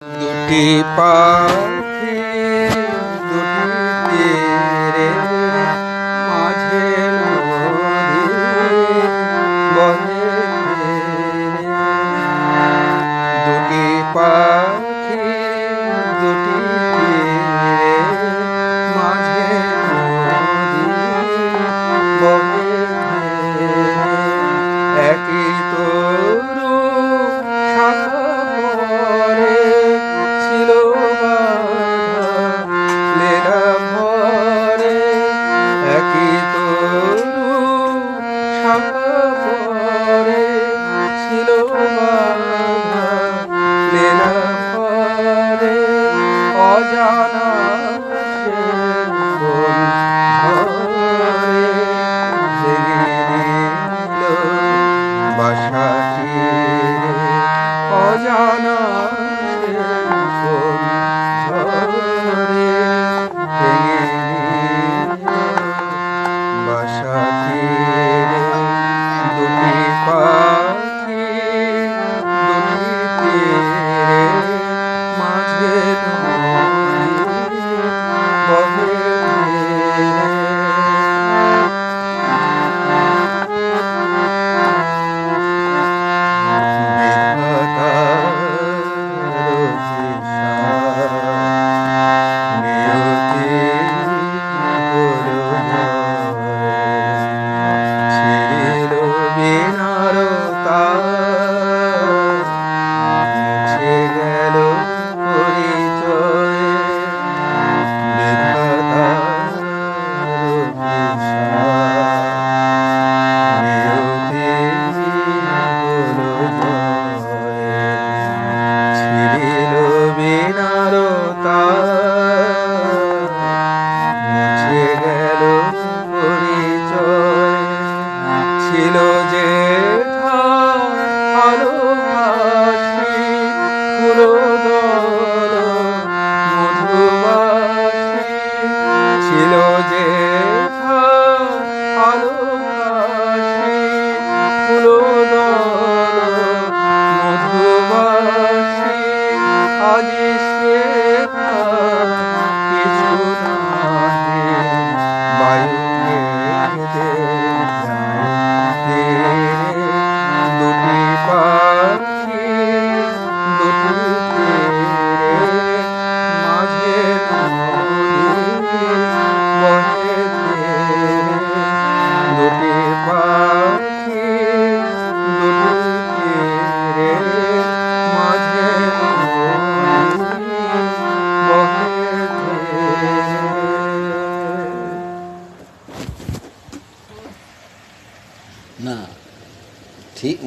দুটি পাখি দুটি তীরে মাঝে নদী বহে ধীরে। দুটি পাখি দুটি তীরে মাঝে নদী বহে ধীরে। একই তরু শাখা পরে ছিল বাঁধা লেদা ভরে। একই তরু শাখা পরে ছিল বাঁধা লেদা ভরে। অজানা সে কোন ঘরে জেগে নিল বাসাটি রে। অজানা সে কোন ঝরে ভেঙে নিল বাসাটি রে। দুটি পাখি দুটি তীরে মাঝে নদী বহে ধীরে। ছিল যে ভালোবাসি পুরোদল মধুবাসী। ছিল যে ভালোবাসি পুরোদল মধুবাসী। আজি সে কিছু নাহে বায়ু মেঘে দুটি পাখি দুটি তীরে মাঝে নদী বহে ধীরে। দুটি পাখি দুটি তীরে মাঝে নদী বহে ধীরে। না ঠিক